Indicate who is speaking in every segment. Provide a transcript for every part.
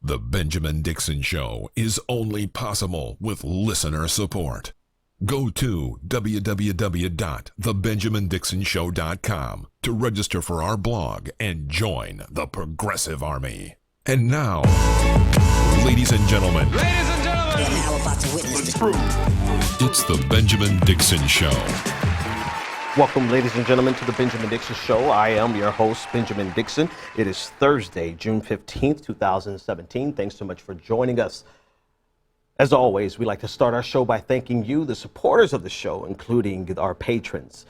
Speaker 1: The Benjamin Dixon Show is only possible with listener support. Go to www.thebenjamindixonshow.com to register for our blog and join the Progressive Army. And now, ladies and gentlemen,
Speaker 2: You're now about to witness the truth.
Speaker 1: It's the Benjamin Dixon Show.
Speaker 3: Welcome, ladies and gentlemen, to the Benjamin Dixon Show. I am your host, Benjamin Dixon. It is Thursday, June 15th, 2017. Thanks so much for joining us. As always, we like to start our show by thanking you, the supporters of the show, including our patrons.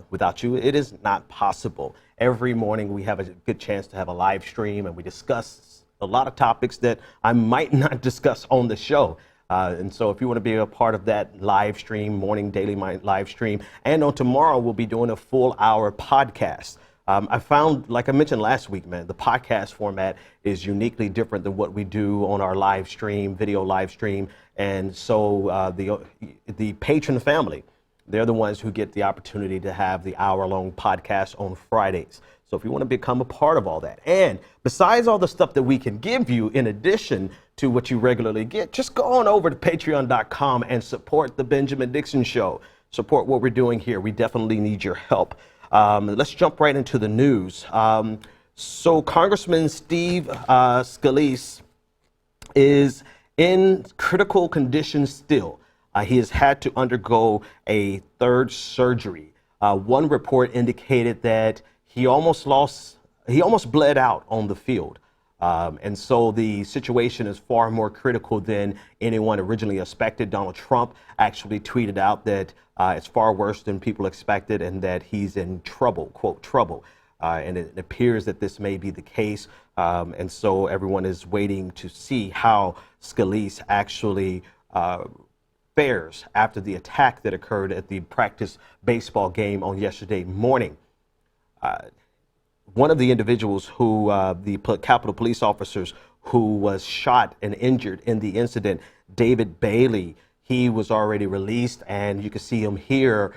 Speaker 3: Without you, it is not possible. Every morning, we have a good chance to have a live stream, and we discuss a lot of topics that I might not discuss on the show. And so if you want to be a part of that live stream, morning daily live stream, and on tomorrow, we'll be doing a full hour podcast. I found, like I mentioned last week, man, the podcast format is uniquely different than what we do on our live stream, video live stream. And so the patron family, they're the ones who get the opportunity to have the hour-long podcast on Fridays. So if you want to become a part of all that, and besides all the stuff that we can give you in addition to what you regularly get, just go on over to patreon.com and support the Benjamin Dixon Show. Support what we're doing here. We definitely need your help. Let's jump right into the news. So Congressman Scalise is in critical condition still. He has had to undergo a third surgery. One report indicated that he almost bled out on the field. And so the situation is far more critical than anyone originally expected. Donald Trump actually tweeted out that it's far worse than people expected and that he's in trouble, quote, trouble. And it appears that this may be the case. And so everyone is waiting to see how Scalise actually fares after the attack that occurred at the practice baseball game on yesterday morning. One of the individuals who, the Capitol Police officers who was shot and injured in the incident, David Bailey, he was already released, and you can see him here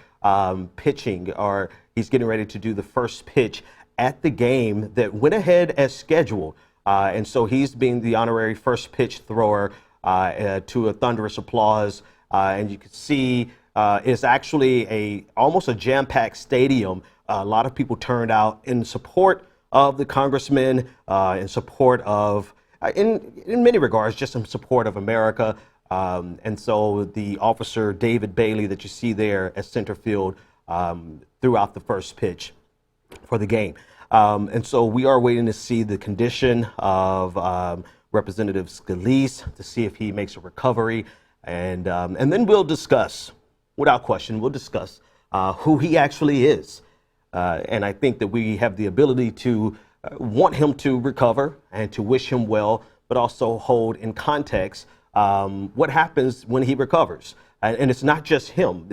Speaker 3: pitching, or he's getting ready to do the first pitch at the game that went ahead as scheduled. And so he's being the honorary first pitch thrower to a thunderous applause. And you can see it's actually almost a jam-packed stadium. A lot of people turned out in support of the congressman, in support of, in many regards, just in support of America. And so the officer, David Bailey, that you see there at center field threw out the first pitch for the game. And so we are waiting to see the condition of Representative Scalise to see if he makes a recovery. And then we'll discuss, without question, we'll discuss who he actually is. And I think that we have the ability to want him to recover and to wish him well, but also hold in context what happens when he recovers. And it's not just him.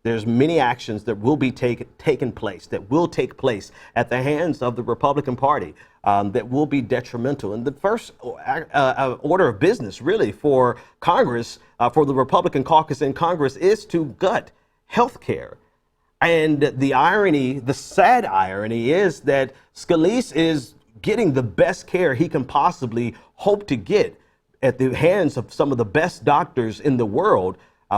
Speaker 3: There's many actions that will be taken place, that will take place at the hands of the Republican Party that will be detrimental. And the first order of business, really, for Congress, for the Republican caucus in Congress, is to gut health care. And the irony, the sad irony, is that Scalise is getting the best care he can possibly hope to get at the hands of some of the best doctors in the world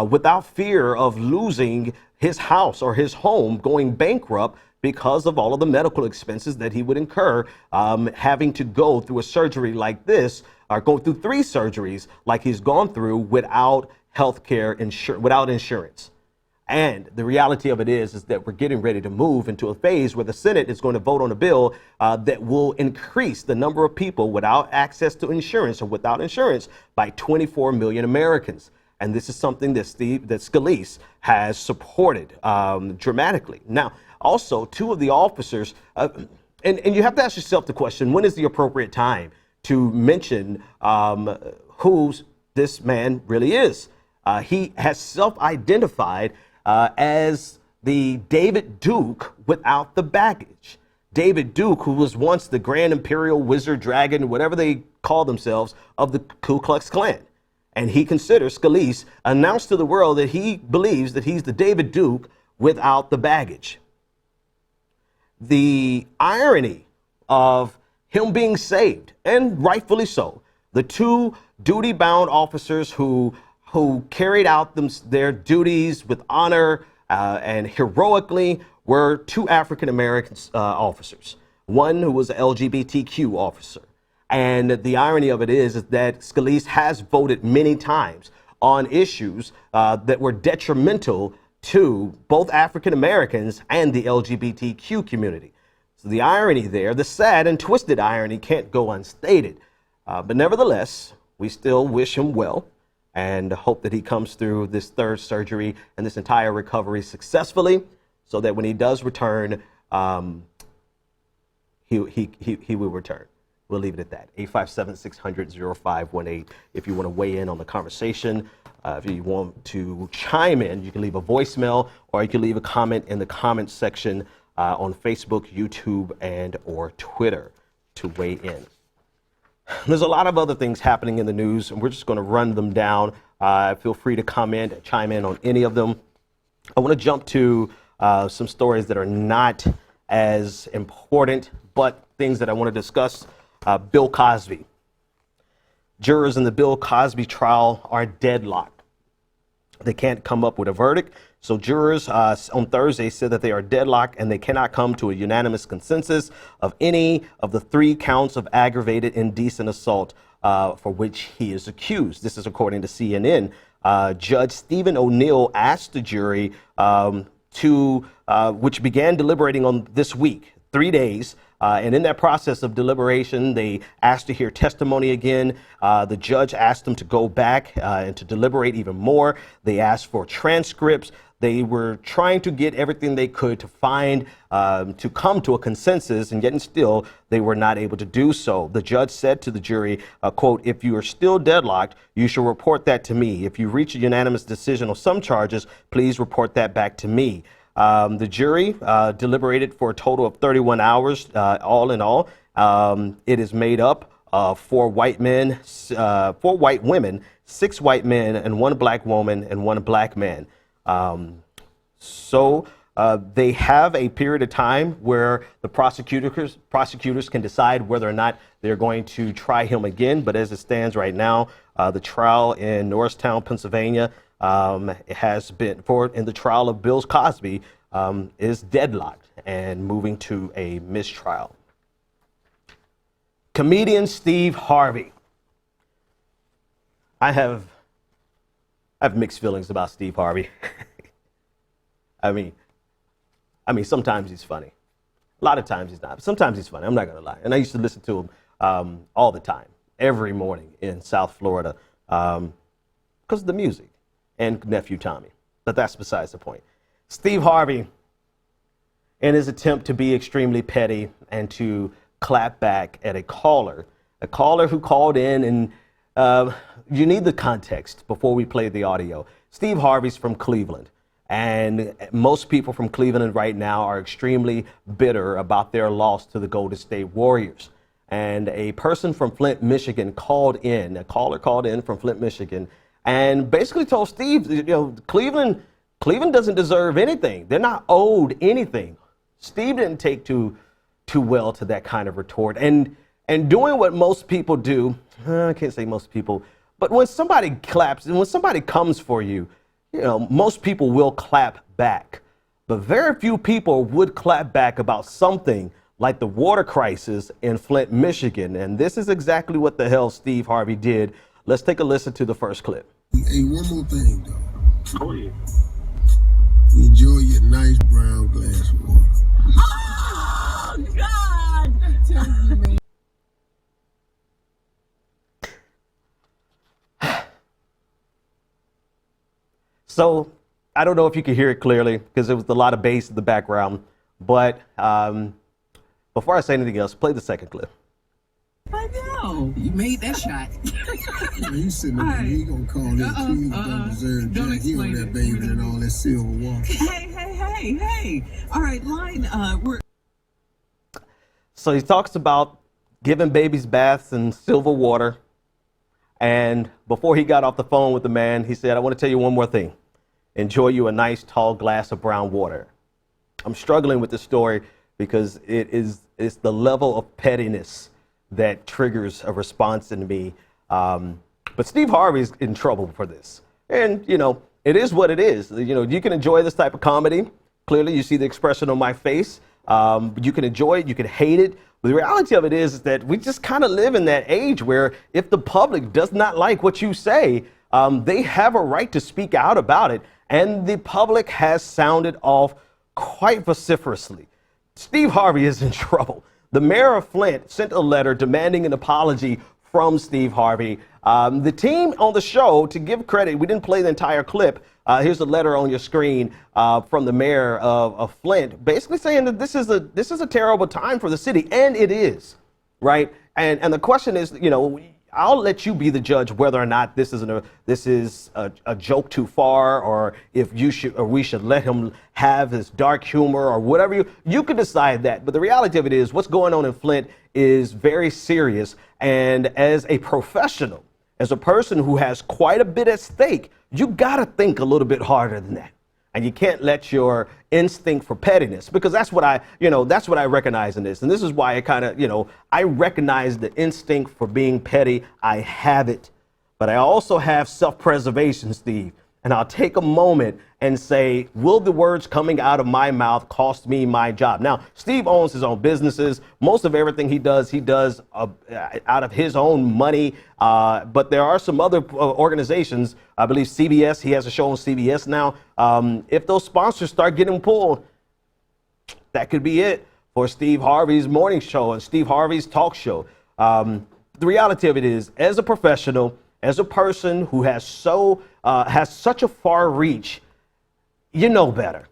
Speaker 3: without fear of losing his house or his home, going bankrupt because of all of the medical expenses that he would incur having to go through a surgery like this, or go through 3 surgeries like he's gone through without health care, without insurance. And the reality of it is that we're getting ready to move into a phase where the Senate is going to vote on a bill that will increase the number of people without access to insurance or without insurance by 24 million Americans. And this is something that Scalise has supported dramatically. Now, also, 2 of the officers, and you have to ask yourself the question, when is the appropriate time to mention who this man really is? He has self-identified as the David Duke without the baggage. David Duke, who was once the Grand Imperial Wizard Dragon, whatever they call themselves, of the Ku Klux Klan. And he considers, Scalise announced to the world that he believes that he's the David Duke without the baggage. The irony of him being saved, and rightfully so, The two duty-bound officers who carried out their duties with honor and heroically were two African-American officers. One who was an LGBTQ officer. And the irony of it is that Scalise has voted many times on issues that were detrimental to both African Americans and the LGBTQ community. So the irony there, the sad and twisted irony, can't go unstated. But nevertheless, we still wish him well and hope that he comes through this third surgery and this entire recovery successfully, so that when he does return, he will return. We'll leave it at that. 857-600-0518 if you want to weigh in on the conversation. If you want to chime in, you can leave a voicemail or you can leave a comment in the comments section on Facebook, YouTube, and or Twitter to weigh in. There's a lot of other things happening in the news, and we're just going to run them down. Feel free to comment and chime in on any of them. I want to jump to some stories that are not as important, but things that I want to discuss. Bill Cosby. Jurors in the Bill Cosby trial are deadlocked. They can't come up with a verdict. So jurors on Thursday said that they are deadlocked and they cannot come to a unanimous consensus of any of the 3 counts of aggravated indecent assault for which he is accused. This is according to CNN. Judge Stephen O'Neill asked the jury which began deliberating on this week, 3 days. And in that process of deliberation, they asked to hear testimony again. The judge asked them to go back and to deliberate even more. They asked for transcripts. They were trying to get everything they could to find, to come to a consensus, and yet and still they were not able to do so. The judge said to the jury, quote, "If you are still deadlocked, you should report that to me. If you reach a unanimous decision on some charges, please report that back to me." The jury deliberated for a total of 31 hours, all in all. It is made up of 4 white men, 4 white women, 6 white men, and 1 black woman and 1 black man. So they have a period of time where the prosecutors can decide whether or not they're going to try him again. But as it stands right now, the trial in Norristown, Pennsylvania, it has been in the trial of Bill Cosby is deadlocked and moving to a mistrial. Comedian Steve Harvey. I have mixed feelings about Steve Harvey. I mean, sometimes he's funny. A lot of times he's not. But sometimes he's funny. I'm not gonna lie. And I used to listen to him all the time, every morning in South Florida, because of the music and nephew Tommy. But that's besides the point. Steve Harvey, in his attempt to be extremely petty and to clap back at a caller who called in, and you need the context before we play the audio. Steve Harvey's from Cleveland, and most people from Cleveland right now are extremely bitter about their loss to the Golden State Warriors. And a person from Flint, Michigan a caller called in from Flint, Michigan, and basically told Steve, Cleveland doesn't deserve anything. They're not owed anything. Steve didn't take too well to that kind of retort, and doing what most people do. I can't say most people, but when somebody claps and when somebody comes for you, most people will clap back. But very few people would clap back about something like the water crisis in Flint, Michigan. And this is exactly what the hell Steve Harvey did. Let's take a listen to the first clip.
Speaker 4: Hey, one more thing, though.
Speaker 5: Oh, yeah.
Speaker 4: Enjoy your nice brown glass of water.
Speaker 2: Oh, God!
Speaker 3: So I don't know if you can hear it clearly because there was a lot of bass in the background. But before I say anything else, play the second clip.
Speaker 6: I know. You made that shot.
Speaker 4: He's sitting there, he gonna call this cheese don't deserve
Speaker 6: Don't
Speaker 4: Jack. He on
Speaker 6: explain
Speaker 4: that
Speaker 6: it.
Speaker 4: baby and all that silver water.
Speaker 6: Hey. All right, line, we're...
Speaker 3: So he talks about giving babies baths in silver water. And before he got off the phone with the man, he said, I want to tell you one more thing. Enjoy you a nice tall glass of brown water. I'm struggling with this story because it's the level of pettiness that triggers a response in me. But Steve Harvey's in trouble for this. And, it is what it is. You can enjoy this type of comedy. Clearly, you see the expression on my face. You can enjoy it. You can hate it. But the reality of it is that we just kind of live in that age where if the public does not like what you say, they have a right to speak out about it. And the public has sounded off quite vociferously. Steve Harvey is in trouble. The mayor of Flint sent a letter demanding an apology from Steve Harvey. The team on the show, to give credit, we didn't play the entire clip. Here's a letter on your screen from the mayor of Flint, basically saying that this is a terrible time for the city, and it is, right? And the question is, I'll let you be the judge whether or not this is a joke too far, or if we should let him have his dark humor or whatever. You can decide that. But the reality of it is, what's going on in Flint is very serious. And as a professional, as a person who has quite a bit at stake, you got to think a little bit harder than that. And you can't let your instinct for pettiness, because that's what I recognize in this. And this is why I recognize the instinct for being petty. I have it, but I also have self-preservation, Steve. And I'll take a moment and say, will the words coming out of my mouth cost me my job? Now, Steve owns his own businesses. Most of everything he does out of his own money. But there are some other organizations, I believe CBS, he has a show on CBS now. If those sponsors start getting pulled, that could be it for Steve Harvey's morning show and Steve Harvey's talk show. The reality of it is, as a professional, as a person who has such a far reach, you know better.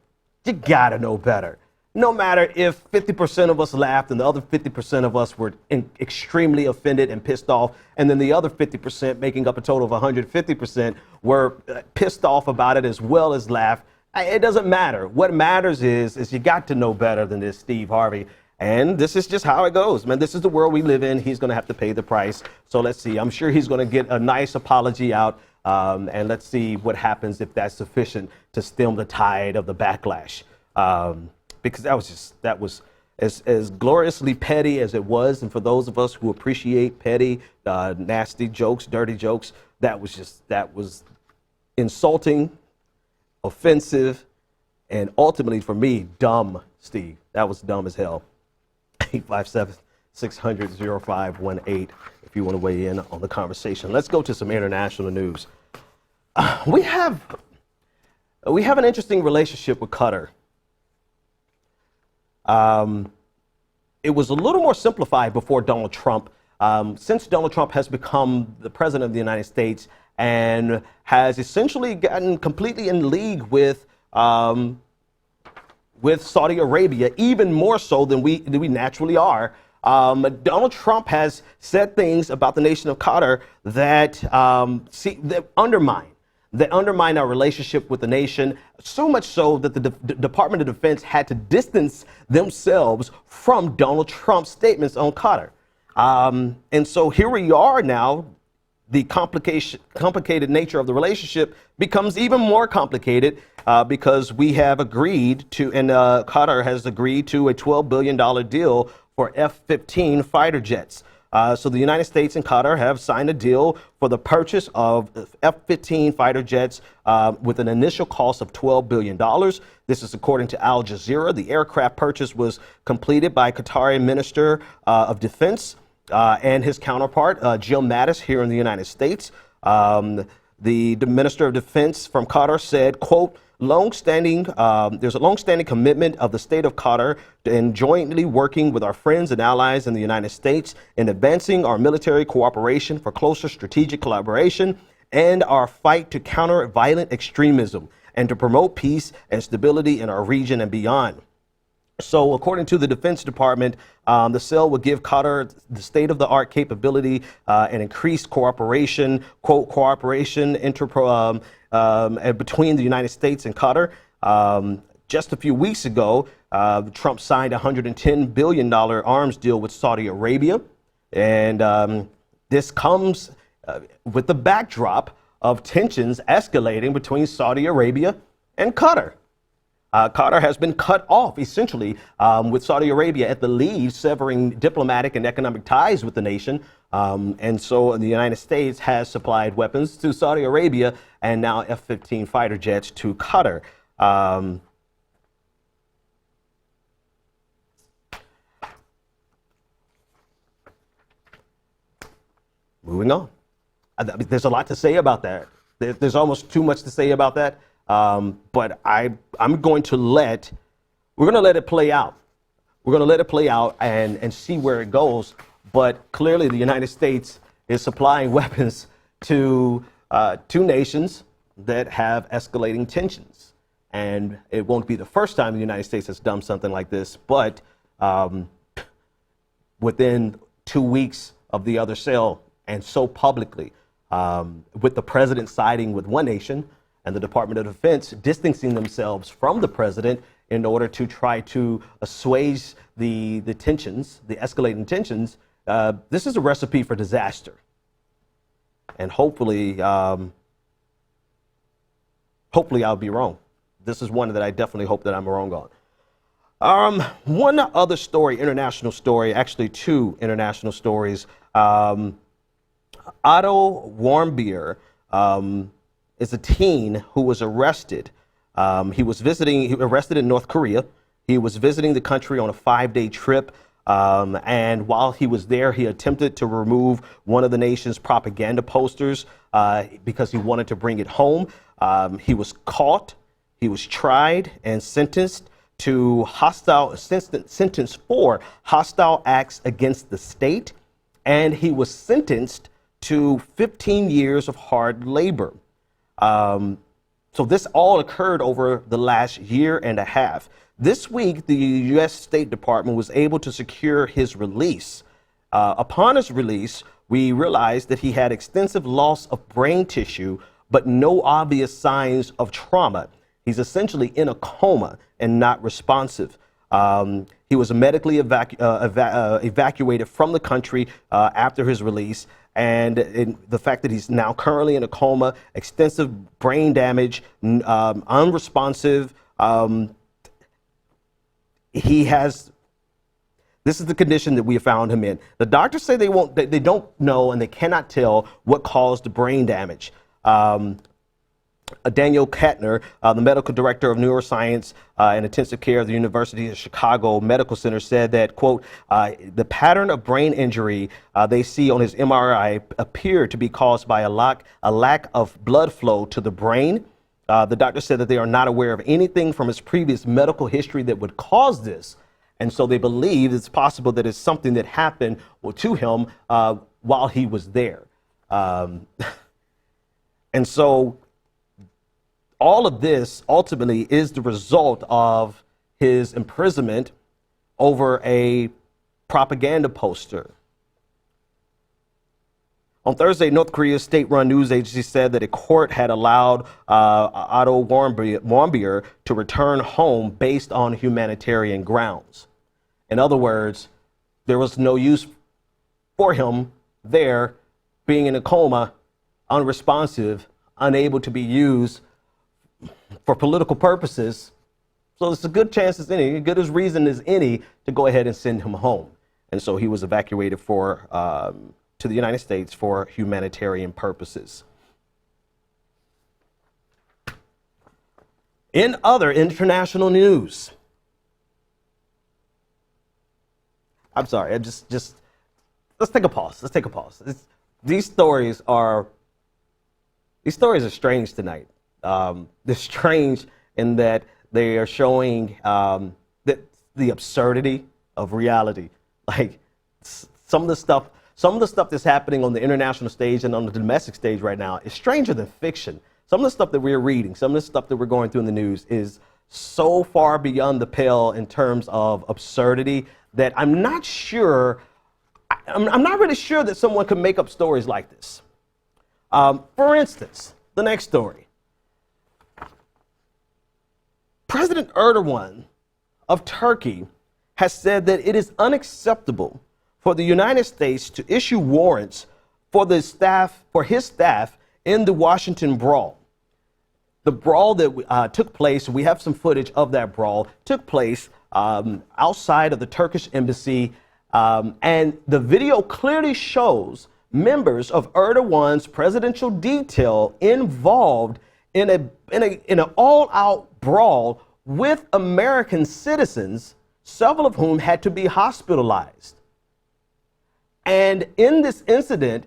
Speaker 3: You gotta know better. No matter if 50% of us laughed and the other 50% of us were extremely offended and pissed off, and then the other 50%, making up a total of 150%, were pissed off about it as well as laughed. It doesn't matter. What matters is you got to know better than this, Steve Harvey. And this is just how it goes, man. This is the world we live in. He's going to have to pay the price. So let's see. I'm sure he's going to get a nice apology out. And let's see what happens, if that's sufficient to stem the tide of the backlash. Because that was as gloriously petty as it was. And for those of us who appreciate petty, nasty jokes, dirty jokes, that was insulting, offensive, and ultimately for me, dumb, Steve. That was dumb as hell. 857-600-0518 if you want to weigh in on the conversation. Let's go to some international news. We have an interesting relationship with Qatar. It was a little more simplified before Donald Trump. Since Donald Trump has become the president of the United States and has essentially gotten completely in league with Saudi Arabia, even more so than we naturally are. Donald Trump has said things about the nation of Qatar that undermine our relationship with the nation, so much so that the Department of Defense had to distance themselves from Donald Trump's statements on Qatar. And so here we are now. The complicated nature of the relationship becomes even more complicated because we have agreed to, and Qatar has agreed to, a $12 billion deal for F-15 fighter jets. So the United States and Qatar have signed a deal for the purchase of F-15 fighter jets with an initial cost of $12 billion. This is according to Al Jazeera. The aircraft purchase was completed by Qatari Minister of Defense and his counterpart, Jim Mattis, here in the United States. The Minister of Defense from Qatar said, quote, there's a long-standing commitment of the state of Qatar in jointly working with our friends and allies in the United States in advancing our military cooperation for closer strategic collaboration and our fight to counter violent extremism and to promote peace and stability in our region and beyond. So according to the Defense Department, the sale will give Qatar the state-of-the-art capability and increased cooperation, quote, cooperation between the United States and Qatar. Just a few weeks ago, Trump signed a $110 billion arms deal with Saudi Arabia. And this comes with the backdrop of tensions escalating between Saudi Arabia and Qatar. Qatar has been cut off, essentially, with Saudi Arabia at the lead, severing diplomatic and economic ties with the nation. And so the United States has supplied weapons to Saudi Arabia and now F-15 fighter jets to Qatar. Moving on. There's a lot to say about that. There's almost too much to say about that. But we're going to let it play out. We're going to let it play out and see where it goes. But clearly the United States is supplying weapons to two nations that have escalating tensions. And it won't be the first time the United States has done something like this, but within 2 weeks of the other sale, and so publicly, with the president siding with one nation and the Department of Defense distancing themselves from the president in order to try to assuage the tensions, the escalating tensions. This is a recipe for disaster. And hopefully I'll be wrong. This is one that I definitely hope that I'm wrong on. One other story, international story, actually two international stories. Otto Warmbier is a teen who was arrested. He was arrested in North Korea. He was visiting the country on a 5-day trip. And while he was there, he attempted to remove one of the nation's propaganda posters because he wanted to bring it home. He was caught, he was tried and sentenced for hostile acts against the state. And he was sentenced to 15 years of hard labor. So this all occurred over the last year and a half. This week, the U.S. State Department was able to secure his release. Upon his release, we realized that he had extensive loss of brain tissue, but no obvious signs of trauma. He's essentially in a coma and not responsive. He was medically evacuated from the country after his release. And the fact that he's now currently in a coma, extensive brain damage, unresponsive, this is the condition that we found him in. The doctors say they don't know and they cannot tell what caused the brain damage. Daniel Katner, the medical director of neuroscience and intensive care of the University of Chicago Medical Center, said that, quote, the pattern of brain injury they see on his MRI appeared to be caused by a lack of blood flow to the brain. The doctor said that they are not aware of anything from his previous medical history that would cause this. And so they believe it's possible that it's something that happened to him while he was there. And so all of this ultimately is the result of his imprisonment over a propaganda poster. On Thursday, North Korea's state-run news agency said that a court had allowed Otto Warmbier to return home based on humanitarian grounds. In other words, there was no use for him there, being in a coma, unresponsive, unable to be used for political purposes. So it's a good chance as any, good as reason as any, to go ahead and send him home. And so he was evacuated to the United States for humanitarian purposes. In other international news, I'm sorry, let's take a pause. Let's take a pause. These stories are strange tonight. They're strange in that they are showing that the absurdity of reality. Like some of the stuff that's happening on the international stage and on the domestic stage right now is stranger than fiction. Some of the stuff that we're reading, some of the stuff that we're going through in the news is so far beyond the pale in terms of absurdity that I'm not really sure that someone could make up stories like this. For instance, the next story. President Erdogan of Turkey has said that it is unacceptable for the United States to issue warrants for his staff in the Washington brawl. the brawl that took place, we have some footage of that brawl, took place outside of the Turkish embassy. And the video clearly shows members of Erdogan's presidential detail involved in an all-out brawl with American citizens, several of whom had to be hospitalized. And in this incident,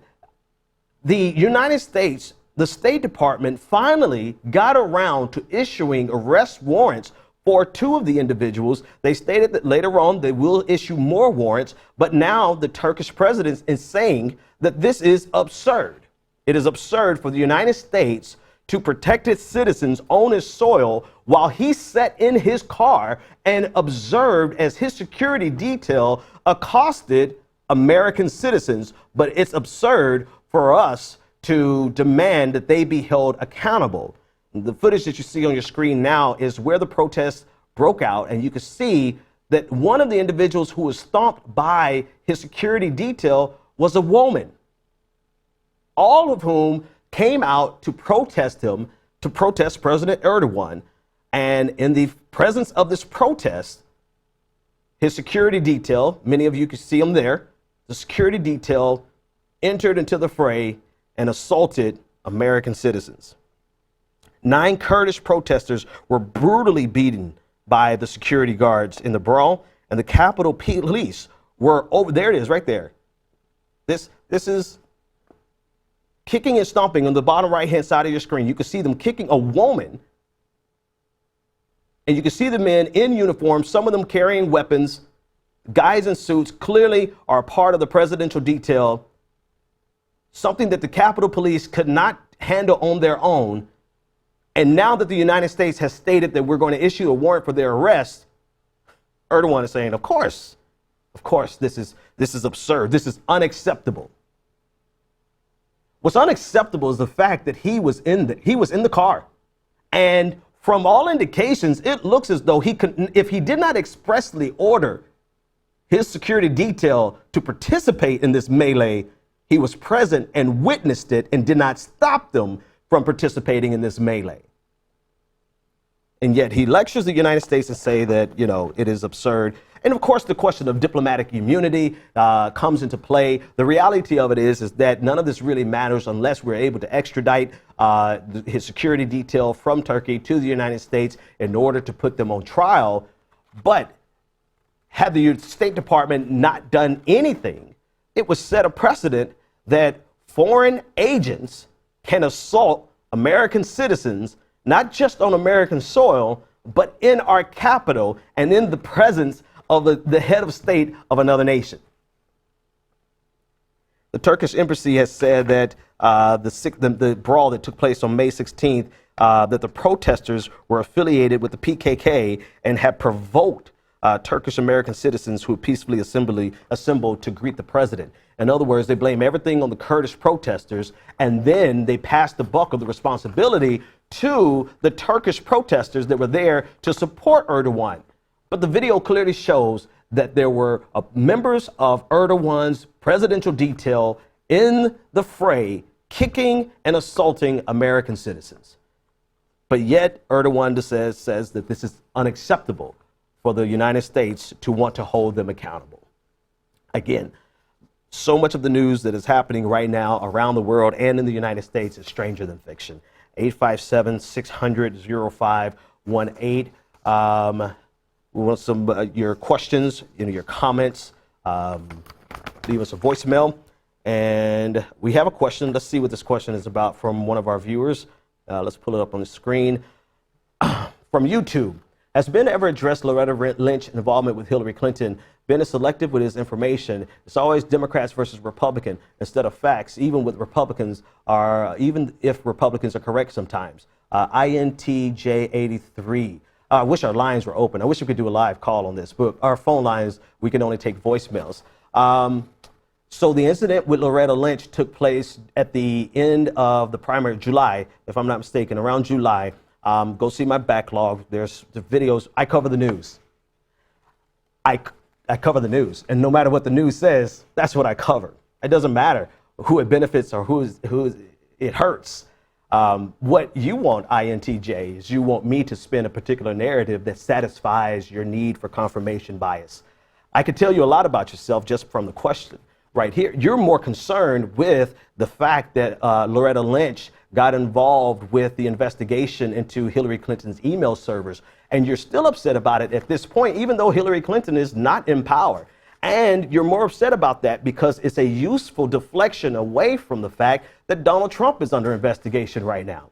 Speaker 3: the United States, the State Department finally got around to issuing arrest warrants for two of the individuals. They stated that later on they will issue more warrants, but now the Turkish president is saying that this is absurd. It is absurd for the United States to protect its citizens on its soil while he sat in his car and observed as his security detail accosted American citizens. But it's absurd for us to demand that they be held accountable. The footage that you see on your screen now is where the protests broke out, and you can see that one of the individuals who was stomped by his security detail was a woman, all of whom came out to protest him, to protest President Erdogan. And in the presence of this protest, his security detail, many of you can see him there, the security detail entered into the fray and assaulted American citizens. 9 Kurdish protesters were brutally beaten by the security guards in the brawl, and the Capitol Police were over. There it is, right there. This is kicking and stomping on the bottom right-hand side of your screen. You can see them kicking a woman, and you can see the men in uniform, some of them carrying weapons. Guys in suits clearly are part of the presidential detail, something that the Capitol Police could not handle on their own. And now that the United States has stated that we're going to issue a warrant for their arrest, Erdogan is saying, of course, this is absurd. This is unacceptable. What's unacceptable is the fact that he was in the car. And from all indications, it looks as though he could, if he did not expressly order his security detail to participate in this melee, he was present and witnessed it and did not stop them from participating in this melee. And yet he lectures the United States and say that, it is absurd. And of course, the question of diplomatic immunity comes into play. The reality of it is that none of this really matters unless we're able to extradite his security detail from Turkey to the United States in order to put them on trial. But had the State Department not done anything, it would set a precedent that foreign agents can assault American citizens, not just on American soil, but in our capital and in the presence of the head of state of another nation. The Turkish embassy has said that the brawl that took place on May 16th, that the protesters were affiliated with the PKK and had provoked Turkish American citizens who peacefully assembled to greet the president. In other words, they blame everything on the Kurdish protesters, and then they pass the buck of the responsibility to the Turkish protesters that were there to support Erdogan. But the video clearly shows that there were members of Erdogan's presidential detail in the fray, kicking and assaulting American citizens. But yet Erdogan says that this is unacceptable for the United States to want to hold them accountable. Again, so much of the news that is happening right now around the world and in the United States is stranger than fiction. 857-600-0518. We want some your questions, your comments. Leave us a voicemail. And we have a question. Let's see what this question is about from one of our viewers. Let's pull it up on the screen. From YouTube. Has Ben ever addressed Loretta Lynch's involvement with Hillary Clinton? Ben is selective with his information. It's always Democrats versus Republican instead of facts, even if Republicans are correct sometimes. INTJ83. I wish our lines were open. I wish we could do a live call on this, but our phone lines, we can only take voicemails. So the incident with Loretta Lynch took place at the end of the primary, July, if I'm not mistaken, around July. Go see my backlog. There's the videos. I cover the news. I cover the news. And no matter what the news says, that's what I cover. It doesn't matter who it benefits or who it hurts. What you want, INTJ, is you want me to spin a particular narrative that satisfies your need for confirmation bias. I could tell you a lot about yourself just from the question right here. You're more concerned with the fact that Loretta Lynch got involved with the investigation into Hillary Clinton's email servers, and you're still upset about it at this point, even though Hillary Clinton is not in power. And you're more upset about that because it's a useful deflection away from the fact that Donald Trump is under investigation right now.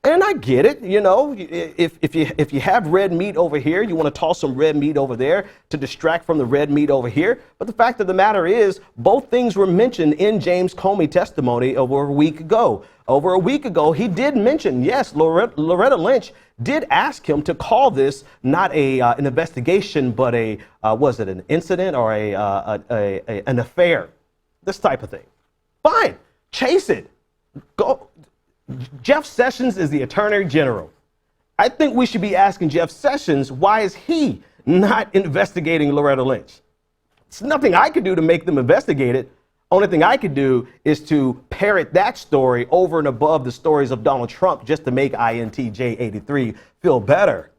Speaker 3: And I get it, you know, if you have red meat over here, you want to toss some red meat over there to distract from the red meat over here. But the fact of the matter is, both things were mentioned in James Comey testimony over a week ago. Over a week ago, he did mention, yes, Loretta Lynch did ask him to call this not an investigation, but was it an incident or an affair? This type of thing. Fine, chase it. Go. Jeff Sessions is the Attorney General. I think we should be asking Jeff Sessions, why is he not investigating Loretta Lynch? It's nothing I could do to make them investigate it. Only thing I could do is to parrot that story over and above the stories of Donald Trump just to make INTJ83 feel better.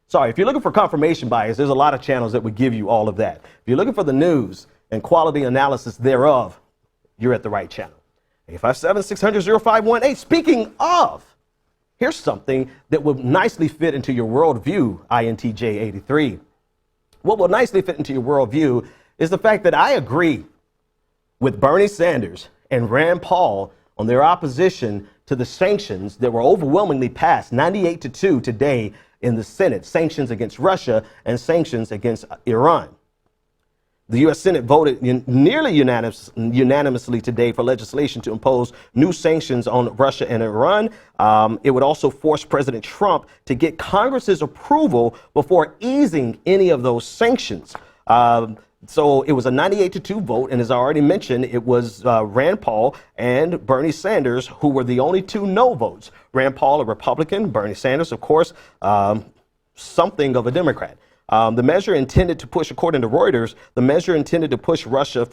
Speaker 3: Sorry, if you're looking for confirmation bias, there's a lot of channels that would give you all of that. If you're looking for the news and quality analysis thereof, you're at the right channel. 857-600-0518. Speaking of, here's something that would nicely fit into your worldview, INTJ83. What will nicely fit into your worldview is the fact that I agree with Bernie Sanders and Rand Paul on their opposition to the sanctions that were overwhelmingly passed 98-2 today in the Senate. Sanctions against Russia and sanctions against Iran. The U.S. Senate voted nearly unanimously today for legislation to impose new sanctions on Russia and Iran. It would also force President Trump to get Congress's approval before easing any of those sanctions. So it was a 98-2 vote, and as I already mentioned, it was Rand Paul and Bernie Sanders who were the only two no votes. Rand Paul, a Republican, Bernie Sanders, of course, something of a Democrat. The measure intended to push, according to Reuters, the measure intended to push Russia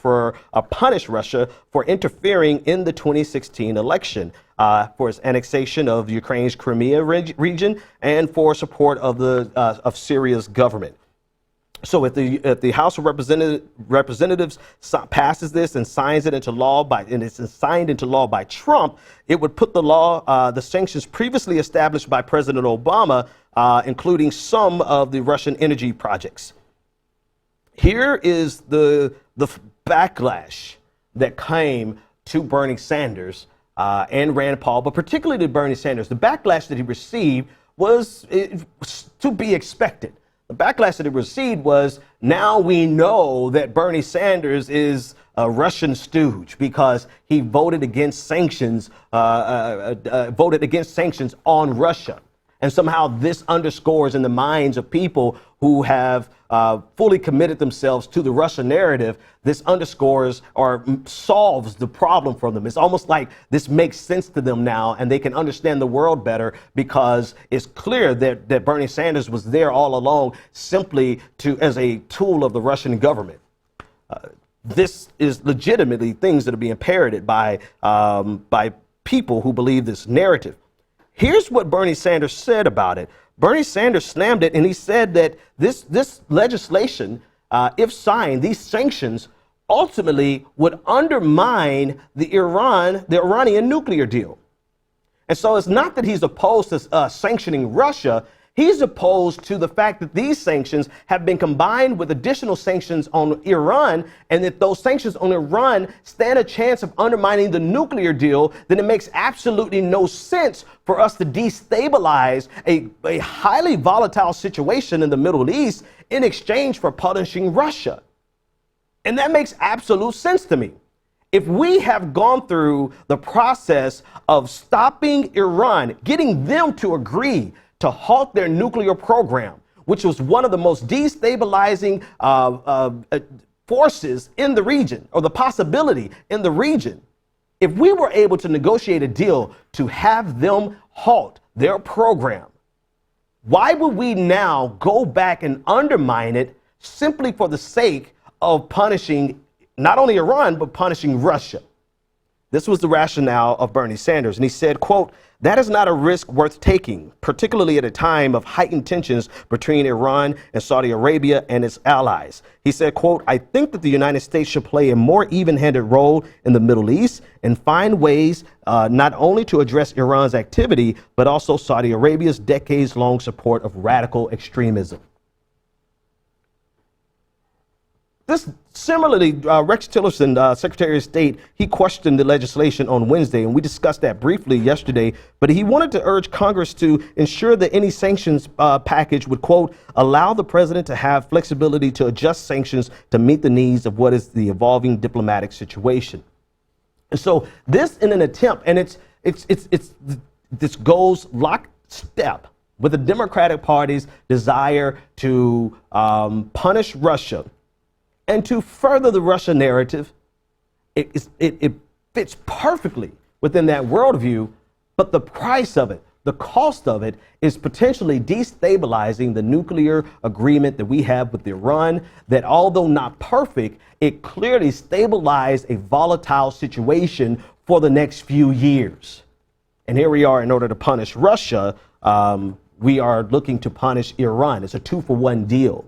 Speaker 3: punish Russia for interfering in the 2016 election, for its annexation of Ukraine's Crimea region, and for support of Syria's government. So if the House of Representatives passes this and signs it into law it's signed into law by Trump, it would put the sanctions previously established by President Obama, including some of the Russian energy projects. Here is the backlash that came to Bernie Sanders and Rand Paul, but particularly to Bernie Sanders. The backlash that he received was to be expected. The backlash that he received was, now we know that Bernie Sanders is a Russian stooge because he voted against sanctions, on Russia. And somehow this underscores in the minds of people who have fully committed themselves to the Russia narrative, this underscores or solves the problem for them. It's almost like this makes sense to them now, and they can understand the world better because it's clear that Bernie Sanders was there all along simply as a tool of the Russian government. This is legitimately things that are being parroted by people who believe this narrative. Here's what Bernie Sanders said about it. Bernie Sanders slammed it, and he said that this legislation, if signed, these sanctions ultimately would undermine the Iranian nuclear deal. And so it's not that he's opposed to sanctioning Russia. He's opposed to the fact that these sanctions have been combined with additional sanctions on Iran, and that those sanctions on Iran stand a chance of undermining the nuclear deal. Then it makes absolutely no sense for us to destabilize a highly volatile situation in the Middle East in exchange for punishing Russia. And that makes absolute sense to me. If we have gone through the process of stopping Iran, getting them to agree to halt their nuclear program, which was one of the most destabilizing forces in the region, or the possibility in the region. If we were able to negotiate a deal to have them halt their program, why would we now go back and undermine it simply for the sake of punishing not only Iran, but punishing Russia? This was the rationale of Bernie Sanders. And he said, quote, "That is not a risk worth taking, particularly at a time of heightened tensions between Iran and Saudi Arabia and its allies." He said, quote, "I think that the United States should play a more even-handed role in the Middle East and find ways not only to address Iran's activity, but also Saudi Arabia's decades-long support of radical extremism." Similarly, Rex Tillerson, Secretary of State, he questioned the legislation on Wednesday, and we discussed that briefly yesterday, but he wanted to urge Congress to ensure that any sanctions package would, quote, "allow the president to have flexibility to adjust sanctions to meet the needs of what is the evolving diplomatic situation." And so this in an attempt, and this goes lockstep with the Democratic Party's desire to punish Russia. And to further the Russia narrative, it fits perfectly within that worldview, but the price of it, the cost of it, is potentially destabilizing the nuclear agreement that we have with Iran, that although not perfect, it clearly stabilized a volatile situation for the next few years. And here we are, in order to punish Russia, we are looking to punish Iran. It's a 2-for-1 deal.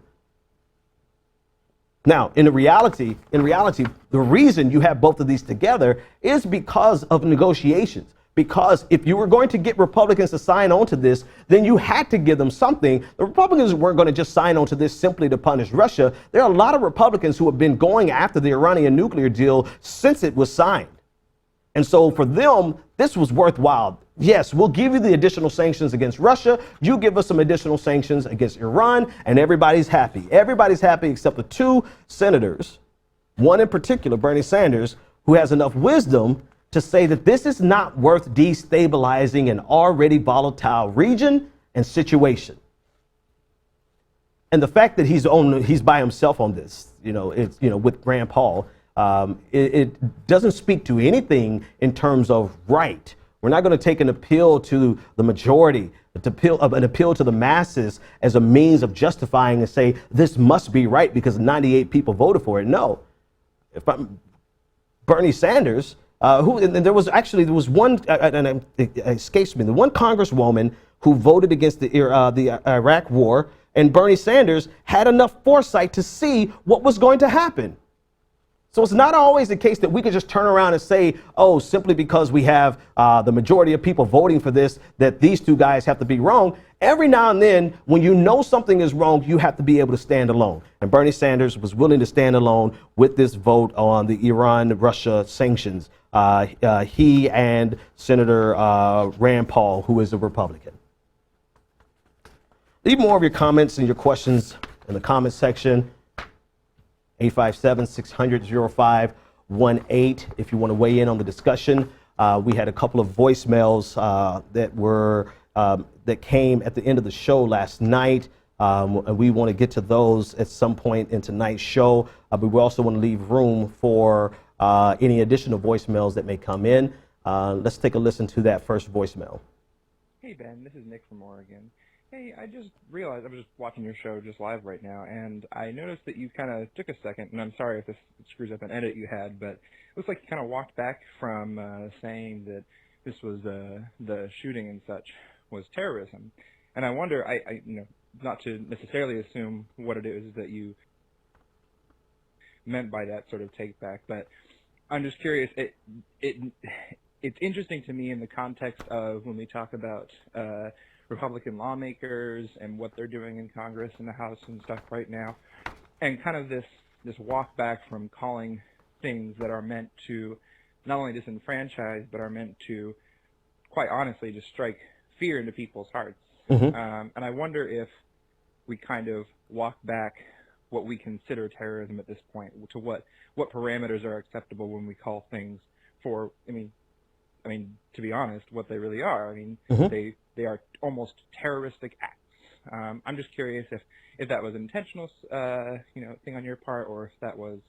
Speaker 3: Now, in reality, the reason you have both of these together is because of negotiations. Because if you were going to get Republicans to sign on to this, then you had to give them something. The Republicans weren't going to just sign on to this simply to punish Russia. There are a lot of Republicans who have been going after the Iranian nuclear deal since it was signed. And so for them, this was worthwhile. Yes, we'll give you the additional sanctions against Russia. You give us some additional sanctions against Iran, and everybody's happy. Everybody's happy except the two senators, one in particular, Bernie Sanders, who has enough wisdom to say that this is not worth destabilizing an already volatile region and situation. And the fact that he's by himself on this, with Rand Paul, it doesn't speak to anything in terms of right. We're not going to take an appeal to the majority, an appeal to the masses as a means of justifying and say this must be right because 98 people voted for it. No. If I'm Bernie Sanders, there was one, and it escapes me, the one congresswoman who voted against the Iraq war, and Bernie Sanders had enough foresight to see what was going to happen. So it's not always the case that we could just turn around and say, oh, simply because we have the majority of people voting for this, that these two guys have to be wrong. Every now and then, when you know something is wrong, you have to be able to stand alone. And Bernie Sanders was willing to stand alone with this vote on the Iran-Russia sanctions. He and Senator Rand Paul, who is a Republican. Leave more of your comments and your questions in the comment section. 857-600-0518 if you want to weigh in on the discussion. We had a couple of voicemails that came at the end of the show last night, and we want to get to those at some point in tonight's show. But we also want to leave room for any additional voicemails that may come in. Let's take a listen to that first voicemail.
Speaker 5: Hey Ben, this is Nick from Oregon. Hey, I just realized, I'm just watching your show just live right now, and I noticed that you kind of took a second, and I'm sorry if this screws up an edit you had, but it looks like you kind of walked back from saying that this was the shooting and such was terrorism. And I wonder, I not to necessarily assume what it is that you meant by that sort of take back, but I'm just curious, it's interesting to me in the context of when we talk about Republican lawmakers and what they're doing in Congress and the House and stuff right now, and kind of this walk back from calling things that are meant to not only disenfranchise but are meant to, quite honestly, just strike fear into people's hearts. Mm-hmm. And I wonder if we kind of walk back what we consider terrorism at this point to what parameters are acceptable when we call things for, I mean, to be honest, what they really are. I mean, mm-hmm. They are almost terroristic acts. I'm just curious if that was an intentional, thing on your part, or if that was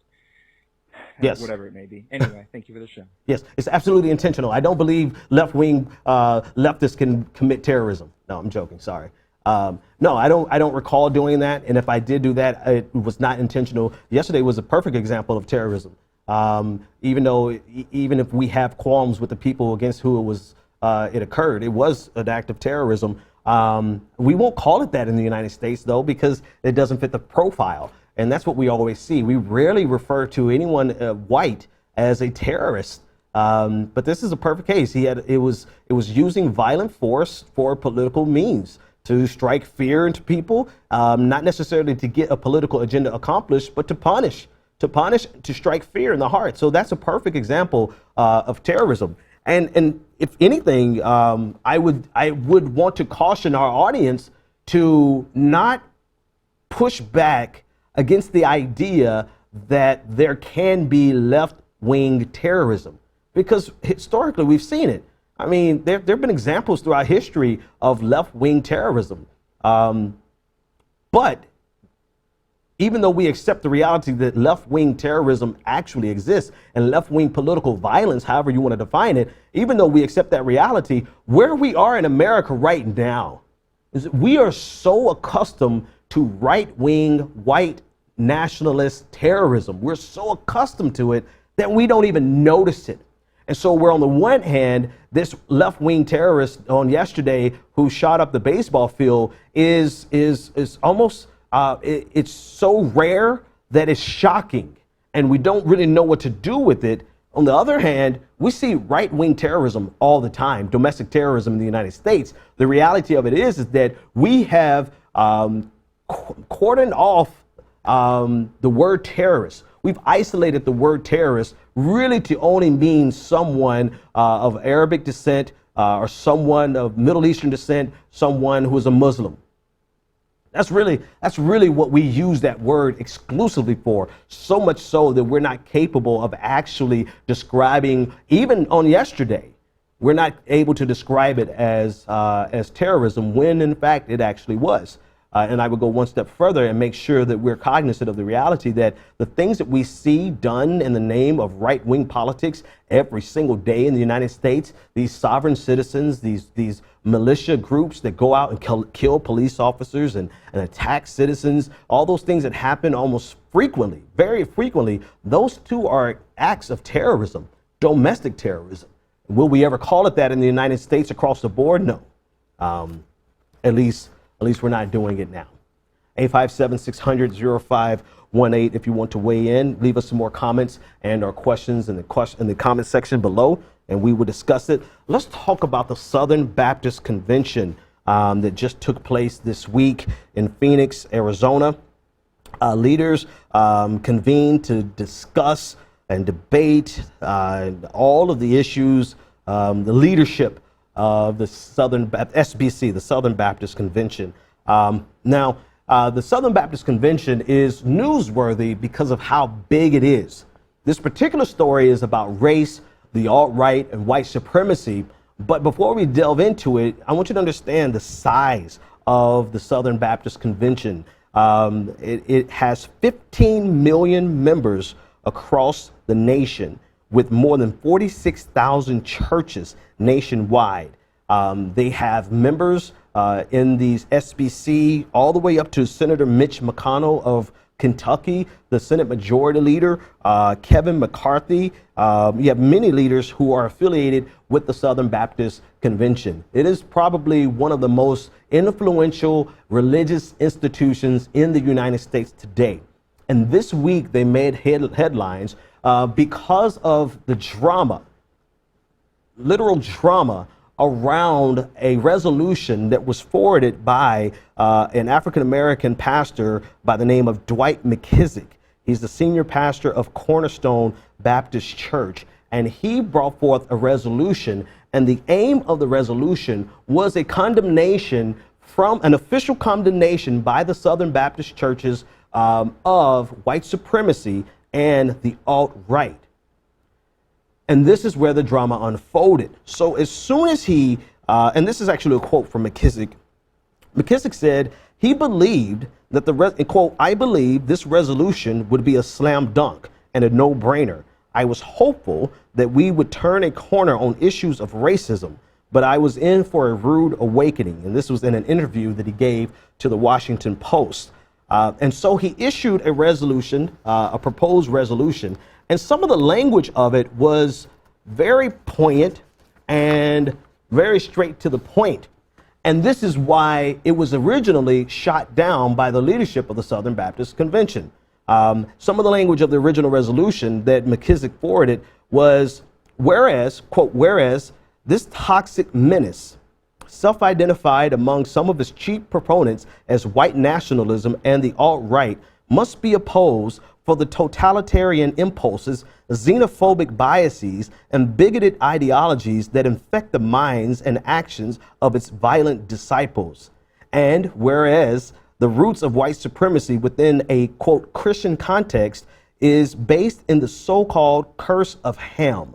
Speaker 5: whatever it may be. Anyway, thank you for the show.
Speaker 3: Yes, it's absolutely intentional. I don't believe left-wing leftists can commit terrorism. No, I'm joking. Sorry. No, I don't recall doing that. And if I did do that, it was not intentional. Yesterday was a perfect example of terrorism. Even if we have qualms with the people against who it occurred, it was an act of terrorism. We won't call it that in the United States, though, because it doesn't fit the profile. And that's what we always see. We rarely refer to anyone white as a terrorist. But this is a perfect case. It was using violent force for political means to strike fear into people, not necessarily to get a political agenda accomplished, but to punish, to strike fear in the heart. So that's a perfect example of terrorism. And if anything, I would want to caution our audience to not push back against the idea that there can be left-wing terrorism, because historically we've seen it. I mean, there have been examples throughout history of left-wing terrorism. But even though we accept the reality that left-wing terrorism actually exists and left-wing political violence, however you want to define it, even though we accept that reality, where we are in America right now is that we are so accustomed to right-wing white nationalist terrorism. We're so accustomed to it that we don't even notice it. And so we're on the one hand, this left-wing terrorist on yesterday who shot up the baseball field is almost, it's so rare that it's shocking and we don't really know what to do with it. On the other hand, we see right-wing terrorism all the time, domestic terrorism in the United States. The reality of it is that we have cordoned off the word terrorist. We've isolated the word terrorist really to only mean someone of Arabic descent or someone of Middle Eastern descent, someone who is a Muslim. That's really what we use that word exclusively for, so much so that we're not capable of actually describing, even on yesterday, we're not able to describe it as terrorism when in fact it actually was. And I would go one step further and make sure that we're cognizant of the reality that the things that we see done in the name of right-wing politics every single day in the United States, these sovereign citizens, these militia groups that go out and kill police officers and attack citizens, all those things that happen almost frequently, very frequently, those two are acts of terrorism, domestic terrorism. Will we ever call it that in the United States across the board? No. At least we're not doing it now. 857-600-0518 if you want to weigh in. Leave us some more comments and our questions in the comment section below, and we will discuss it. Let's talk about the Southern Baptist Convention that just took place this week in Phoenix, Arizona. Leaders convened to discuss and debate all of the issues, the leadership of the SBC, the Southern Baptist Convention. Now, the Southern Baptist Convention is newsworthy because of how big it is. This particular story is about race, the alt-right, and white supremacy. But before we delve into it, I want you to understand the size of the Southern Baptist Convention. It has 15 million members across the nation, with more than 46,000 churches nationwide. They have members in these SBC all the way up to Senator Mitch McConnell of Kentucky, the Senate Majority Leader, Kevin McCarthy. You have many leaders who are affiliated with the Southern Baptist Convention. It is probably one of the most influential religious institutions in the United States today. And this week they made headlines because of the drama, literal drama, around a resolution that was forwarded by an African-American pastor by the name of Dwight McKissick. He's the senior pastor of Cornerstone Baptist Church, and he brought forth a resolution, and the aim of the resolution was a condemnation, from an official condemnation by the Southern Baptist churches of white supremacy and the alt-right. And this is where the drama unfolded. So as soon as he, and this is actually a quote from McKissick, McKissick said he believed that quote, "I believe this resolution would be a slam dunk and a no-brainer. I was hopeful that we would turn a corner on issues of racism, but I was in for a rude awakening." And this was in an interview that he gave to the Washington Post. And so he issued a resolution, a proposed resolution, And some of the language of it was very poignant and very straight to the point. And this is why it was originally shot down by the leadership of the Southern Baptist Convention. Some of the language of the original resolution that McKissick forwarded was, whereas, quote, whereas this toxic menace, self-identified among some of its chief proponents as white nationalism and the alt-right, must be opposed for the totalitarian impulses, xenophobic biases, and bigoted ideologies that infect the minds and actions of its violent disciples. And whereas the roots of white supremacy within a, quote, Christian context is based in the so-called curse of Ham.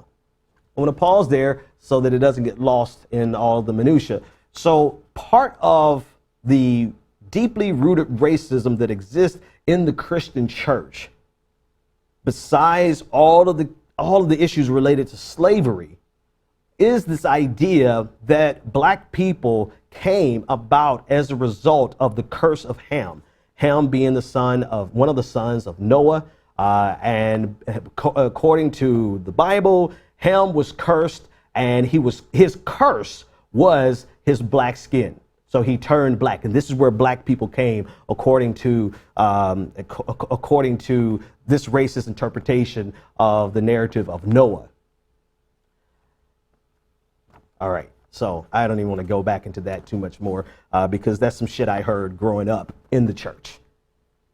Speaker 3: I'm going to pause there so that it doesn't get lost in all the minutia. So part of the deeply rooted racism that exists in the Christian church, besides all of the issues related to slavery, is this idea that black people came about as a result of the curse of Ham. Ham being the son of one of the sons of Noah, and according to the Bible, Ham was cursed, and his curse was his black skin. So he turned black, and this is where black people came, according to this racist interpretation of the narrative of Noah. All right, so I don't even want to go back into that too much more because that's some shit I heard growing up in the church.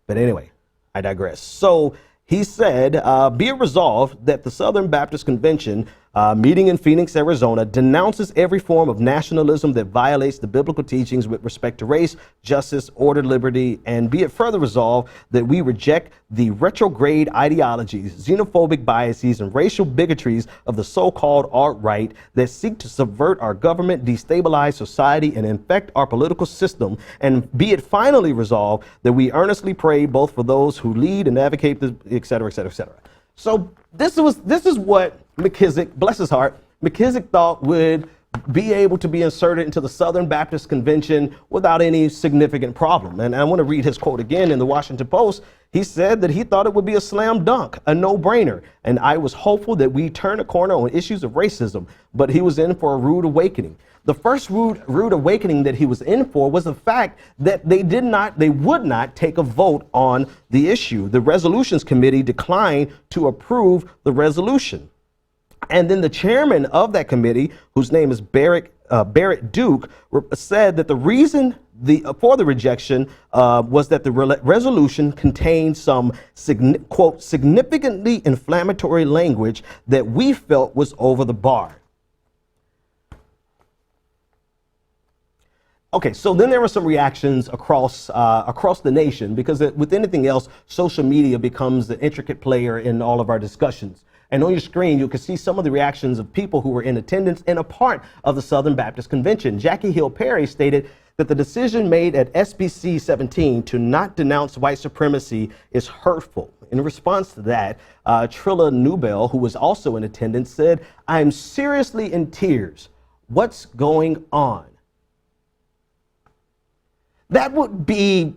Speaker 3: But anyway, I digress. So he said, be it resolved that the Southern Baptist Convention meeting in Phoenix, Arizona, denounces every form of nationalism that violates the biblical teachings with respect to race, justice, order, liberty, and be it further resolved that we reject the retrograde ideologies, xenophobic biases, and racial bigotries of the so-called alt-right that seek to subvert our government, destabilize society, and infect our political system. And be it finally resolved that we earnestly pray both for those who lead and advocate, et cetera, et cetera, et cetera. So this is what McKissick, bless his heart, McKissick thought would be able to be inserted into the Southern Baptist Convention without any significant problem. And I want to read his quote again in the Washington Post. He said that he thought it would be a slam dunk, a no-brainer. And I was hopeful that we turn a corner on issues of racism, but he was in for a rude awakening. The first rude awakening that he was in for was the fact that they would not take a vote on the issue. The resolutions committee declined to approve the resolution. And then the chairman of that committee, whose name is Barrett Duke, said that the reason for the rejection was that the resolution contained some, quote, significantly inflammatory language that we felt was over the bar. Okay, so then there were some reactions across the nation because with anything else, social media becomes the intricate player in all of our discussions. And on your screen, you can see some of the reactions of people who were in attendance and a part of the Southern Baptist Convention. Jackie Hill Perry stated that the decision made at SBC 17 to not denounce white supremacy is hurtful. In response to that, Trilla Newbell, who was also in attendance, said, "I'm seriously in tears. What's going on?" That would be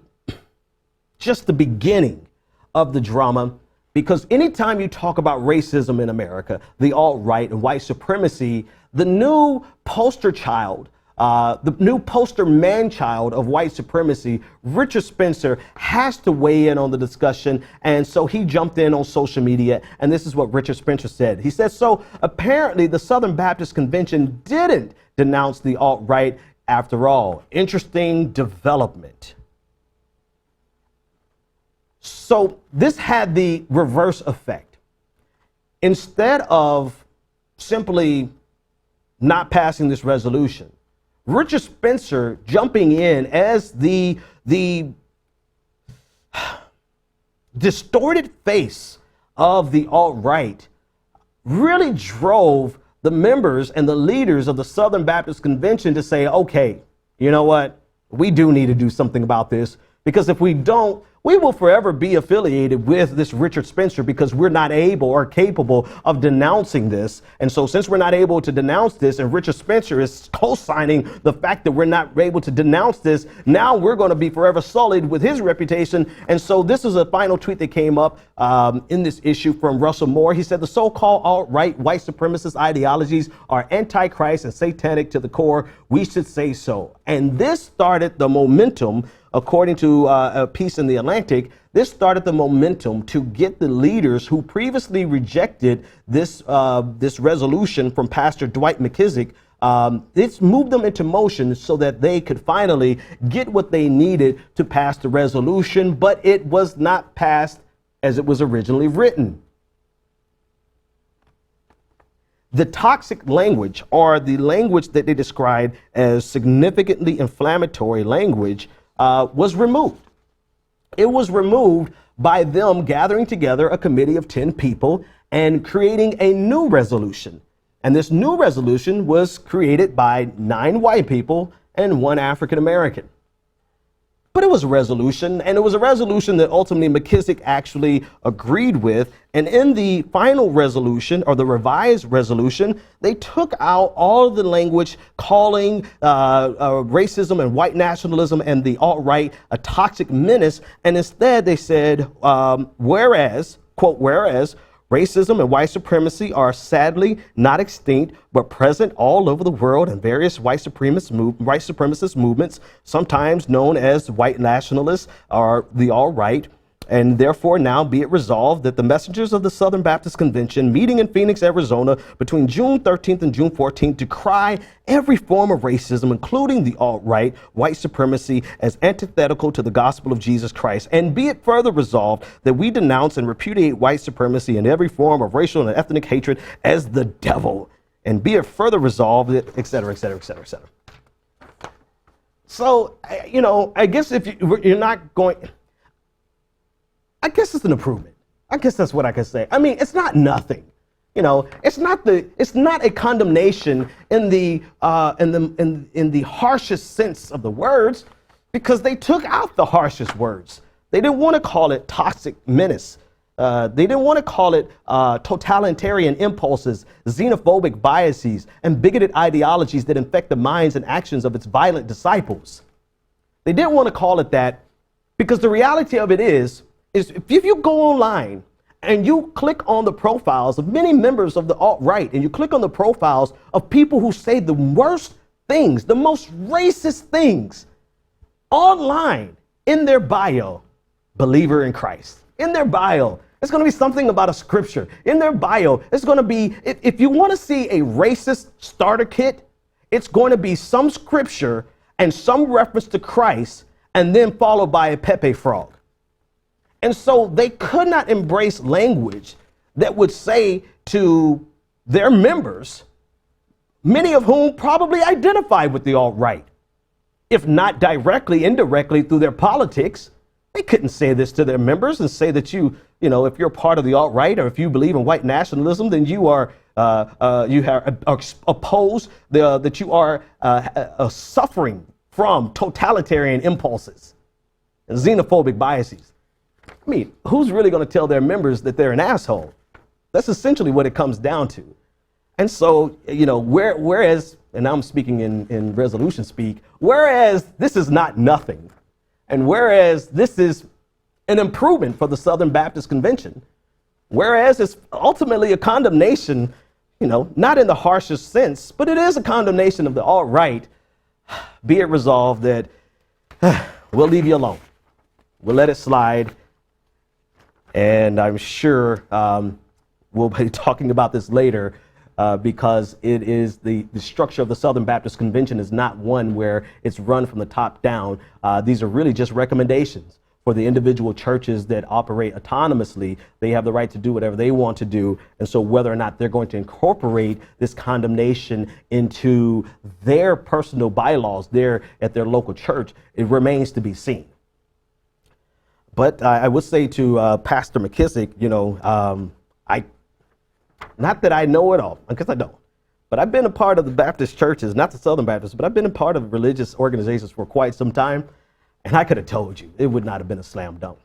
Speaker 3: just the beginning of the drama, because anytime you talk about racism in America, the alt-right and white supremacy, the new poster child, the new poster man-child of white supremacy, Richard Spencer, has to weigh in on the discussion. And so he jumped in on social media, and this is what Richard Spencer said. He said, so apparently the Southern Baptist Convention didn't denounce the alt-right after all. Interesting development. So this had the reverse effect. Instead of simply not passing this resolution, Richard Spencer jumping in as the distorted face of the alt-right really drove the members and the leaders of the Southern Baptist Convention to say, okay, you know what? We do need to do something about this, because if we don't, we will forever be affiliated with this Richard Spencer because we're not able or capable of denouncing this. And so since we're not able to denounce this, and Richard Spencer is co-signing the fact that we're not able to denounce this, now we're going to be forever sullied with his reputation. And so this is a final tweet that came up in this issue from Russell Moore. He said the so-called alt-right white supremacist ideologies are antichrist and satanic to the core. We should say so. And this started the momentum. According to a piece in The Atlantic, this started the momentum to get the leaders who previously rejected this resolution from Pastor Dwight McKissick. It's moved them into motion so that they could finally get what they needed to pass the resolution, but it was not passed as it was originally written. The toxic language, or the language that they described as significantly inflammatory language, was removed. It was removed by them gathering together a committee of 10 people and creating a new resolution. And this new resolution was created by 9 white people and 1 African American. But it was a resolution, and it was a resolution that ultimately McKissick actually agreed with. And in the final resolution, or the revised resolution, they took out all of the language calling racism and white nationalism and the alt-right a toxic menace. And instead they said, whereas, quote, whereas racism and white supremacy are sadly not extinct, but present all over the world in various white supremacist movements, sometimes known as white nationalists or the alt-right. And therefore now be it resolved that the messengers of the Southern Baptist Convention meeting in Phoenix, Arizona between June 13th and June 14th decry every form of racism, including the alt-right, white supremacy, as antithetical to the gospel of Jesus Christ. And be it further resolved that we denounce and repudiate white supremacy and every form of racial and ethnic hatred as the devil. And be it further resolved that, et cetera, et cetera, et cetera, et cetera. So, you know, I guess if you're not going... I guess it's an improvement. I guess that's what I can say. I mean, it's not nothing. You know, it's not a condemnation in the harshest sense of the words, because they took out the harshest words. They didn't want to call it toxic menace. They didn't want to call it totalitarian impulses, xenophobic biases, and bigoted ideologies that infect the minds and actions of its violent disciples. They didn't want to call it that, because the reality of it is if you go online and you click on the profiles of many members of the alt-right, and you click on the profiles of people who say the worst things, the most racist things online, in their bio, believer in Christ. In their bio, it's going to be something about a scripture. In their bio, it's going to be, if you want to see a racist starter kit, it's going to be some scripture and some reference to Christ, and then followed by a Pepe frog. And so they could not embrace language that would say to their members, many of whom probably identify with the alt-right, if not directly, indirectly through their politics. They couldn't say this to their members and say that you know, if you're part of the alt-right or if you believe in white nationalism, then you are opposed, that you are suffering from totalitarian impulses and xenophobic biases. I mean, who's really going to tell their members that they're an asshole? That's essentially what it comes down to. And so, you know, whereas, and I'm speaking in resolution speak, whereas this is not nothing, and whereas this is an improvement for the Southern Baptist Convention, whereas it's ultimately a condemnation, you know, not in the harshest sense, but it is a condemnation of the alt-right, be it resolved that we'll leave you alone. We'll let it slide. And I'm sure we'll be talking about this later because it is the structure of the Southern Baptist Convention is not one where it's run from the top down. These are really just recommendations for the individual churches that operate autonomously. They have the right to do whatever they want to do. And so whether or not they're going to incorporate this condemnation into their personal bylaws there at their local church, it remains to be seen. But I would say to Pastor McKissick, you know, not that I know it all, because I don't, but I've been a part of the Baptist churches, not the Southern Baptists, but I've been a part of religious organizations for quite some time. And I could have told you it would not have been a slam dunk.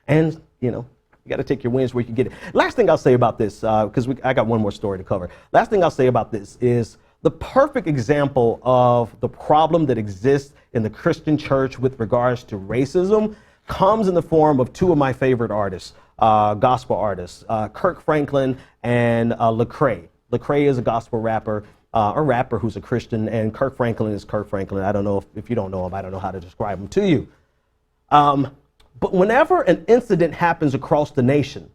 Speaker 3: And, you know, you got to take your wins where you can get it. Last thing I'll say about this, because I got one more story to cover. Last thing I'll say about this is the perfect example of the problem that exists in the Christian church with regards to racism comes in the form of two of my favorite artists, gospel artists, Kirk Franklin and Lecrae. Lecrae is a gospel rapper, a rapper who's a Christian, and Kirk Franklin is Kirk Franklin. I don't know if you don't know him, I don't know how to describe him to you. But whenever an incident happens across the nation,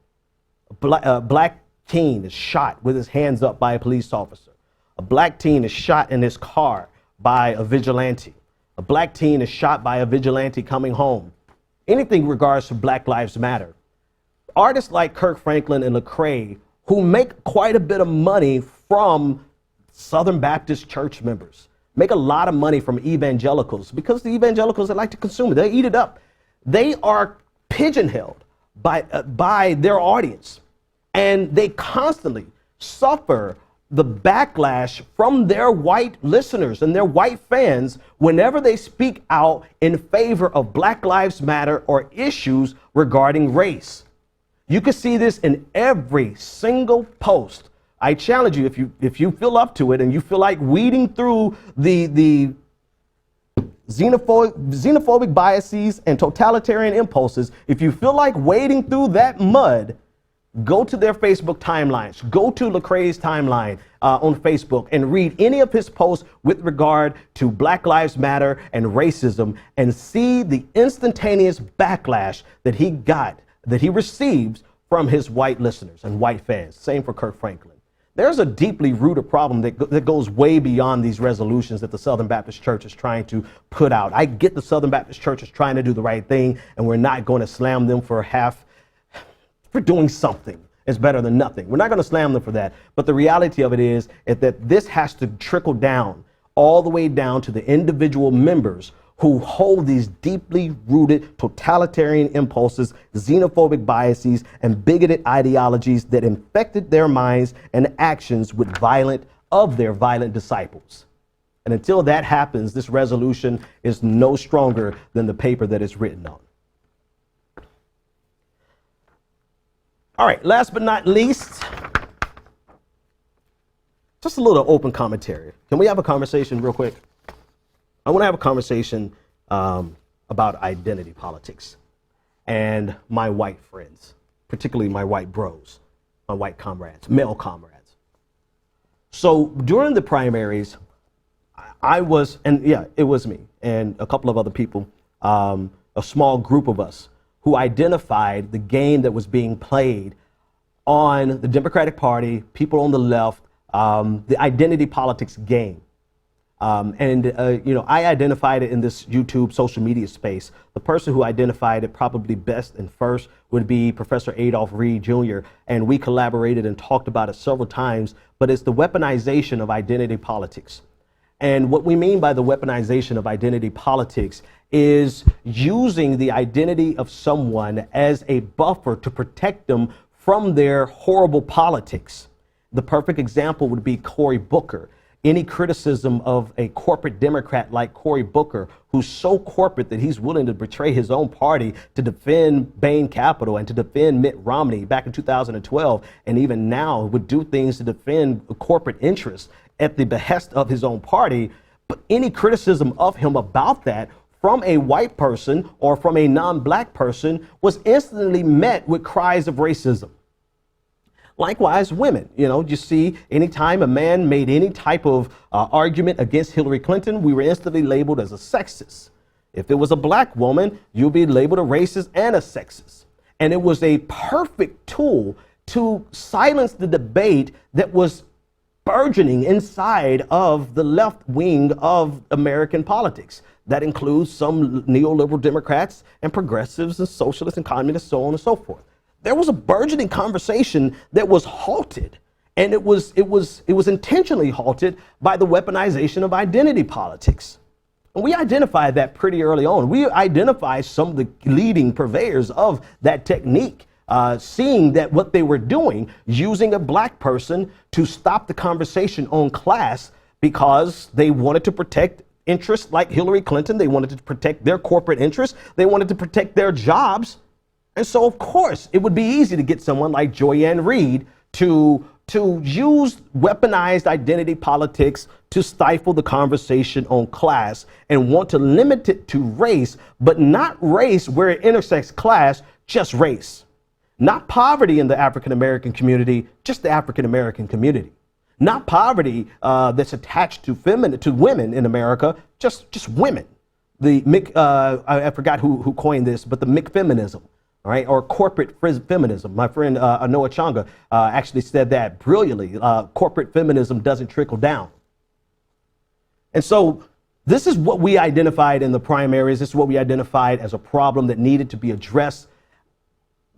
Speaker 3: a black teen is shot with his hands up by a police officer. A black teen is shot in his car by a vigilante. A black teen is shot by a vigilante coming home. Anything in regards to Black Lives Matter. Artists like Kirk Franklin and Lecrae, who make quite a bit of money from Southern Baptist church members, make a lot of money from evangelicals, because the evangelicals that like to consume it, they eat it up. They are pigeonholed by their audience, and they constantly suffer the backlash from their white listeners and their white fans whenever they speak out in favor of Black Lives Matter or issues regarding race. You can see this in every single post. I challenge you, if you feel up to it and you feel like weeding through the xenophobic biases and totalitarian impulses, if you feel like wading through that mud, go to their Facebook timelines, go to Lecrae's timeline on Facebook and read any of his posts with regard to Black Lives Matter and racism, and see the instantaneous backlash that he receives from his white listeners and white fans. Same for Kirk Franklin. There's a deeply rooted problem that goes way beyond these resolutions that the Southern Baptist Church is trying to put out. I get the Southern Baptist Church is trying to do the right thing, and we're not going to slam them for doing something. It's better than nothing. We're not going to slam them for that. But the reality of it is that this has to trickle down all the way down to the individual members who hold these deeply rooted totalitarian impulses, xenophobic biases, and bigoted ideologies that infected their minds and actions with their violent disciples. And until that happens, this resolution is no stronger than the paper that it's written on. All right, last but not least, just a little open commentary. Can we have a conversation real quick? I want to have a conversation about identity politics and my white friends, particularly my white bros, my white comrades, male comrades. So during the primaries, it was me and a couple of other people, a small group of us, who identified the game that was being played on the Democratic Party, people on the left, the identity politics game. I identified it in this YouTube social media space. The person who identified it probably best and first would be Professor Adolph Reed Jr., and we collaborated and talked about it several times, but it's the weaponization of identity politics. And what we mean by the weaponization of identity politics is using the identity of someone as a buffer to protect them from their horrible politics. The perfect example would be Cory Booker. Any criticism of a corporate Democrat like Cory Booker, who's so corporate that he's willing to betray his own party to defend Bain Capital and to defend Mitt Romney back in 2012, and even now would do things to defend corporate interests at the behest of his own party. But any criticism of him about that from a white person or from a non-black person was instantly met with cries of racism. Likewise, women, you see, anytime a man made any type of argument against Hillary Clinton, we were instantly labeled as a sexist. If it was a black woman, you'd be labeled a racist and a sexist. And it was a perfect tool to silence the debate that was burgeoning inside of the left wing of American politics. That includes some neoliberal Democrats and progressives and socialists and communists, so on and so forth. There was a burgeoning conversation that was halted, and it was intentionally halted by the weaponization of identity politics. And we identified that pretty early on. We identified some of the leading purveyors of that technique, seeing that what they were doing, using a black person to stop the conversation on class because they wanted to protect interests like Hillary Clinton. They wanted to protect their corporate interests. They wanted to protect their jobs. And so, of course, it would be easy to get someone like Joyanne Reid to use weaponized identity politics to stifle the conversation on class and want to limit it to race, but not race where it intersects class, just race. Not poverty in the African-American community, just the African-American community. Not poverty that's attached to women in America, just women. I forgot who coined this, but the McFeminism. All right, or corporate feminism. My friend Anoa Changa actually said that brilliantly. Corporate feminism doesn't trickle down. And so this is what we identified in the primaries. This is what we identified as a problem that needed to be addressed.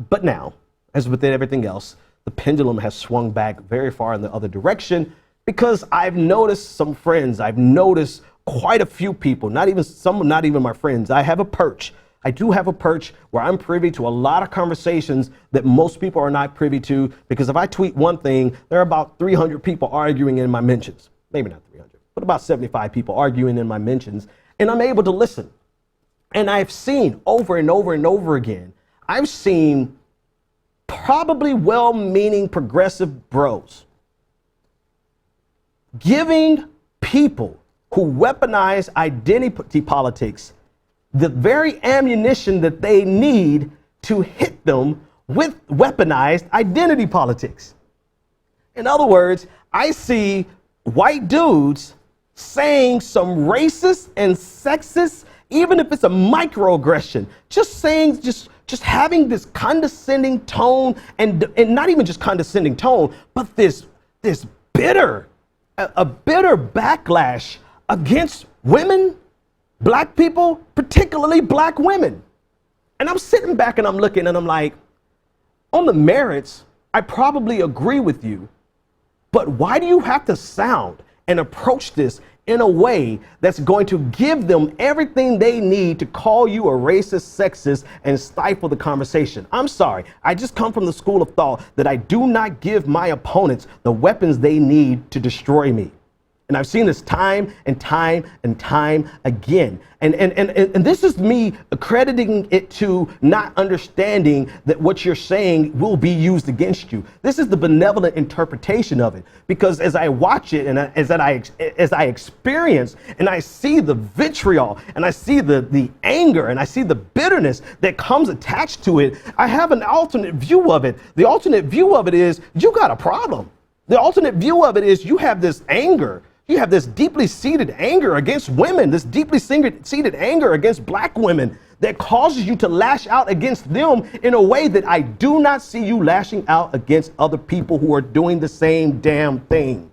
Speaker 3: But now, as with everything else, the pendulum has swung back very far in the other direction, because I've noticed some friends, I've noticed quite a few people, not even my friends. I have a perch. I do have a perch where I'm privy to a lot of conversations that most people are not privy to, because if I tweet one thing, there are about 300 people arguing in my mentions. Maybe not 300, but about 75 people arguing in my mentions, and I'm able to listen. And I've seen over and over and over again, I've seen probably well-meaning progressive bros giving people who weaponize identity politics the very ammunition that they need to hit them with weaponized identity politics. In other words, I see white dudes saying some racist and sexist, even if it's a microaggression, just having this condescending tone, and not even just condescending tone, but this bitter backlash against women, black people, particularly black women. And I'm sitting back and I'm looking and I'm like, on the merits, I probably agree with you, but why do you have to sound and approach this in a way that's going to give them everything they need to call you a racist, sexist, and stifle the conversation? I'm sorry, I just come from the school of thought that I do not give my opponents the weapons they need to destroy me. And I've seen this time and time and time again. And this is me accrediting it to not understanding that what you're saying will be used against you. This is the benevolent interpretation of it. Because as I watch it and as I experience and I see the vitriol and I see the anger and I see the bitterness that comes attached to it, I have an alternate view of it. The alternate view of it is you got a problem. The alternate view of it is you have this anger. You have this deeply seated anger against women, this deeply seated anger against black women that causes you to lash out against them in a way that I do not see you lashing out against other people who are doing the same damn thing.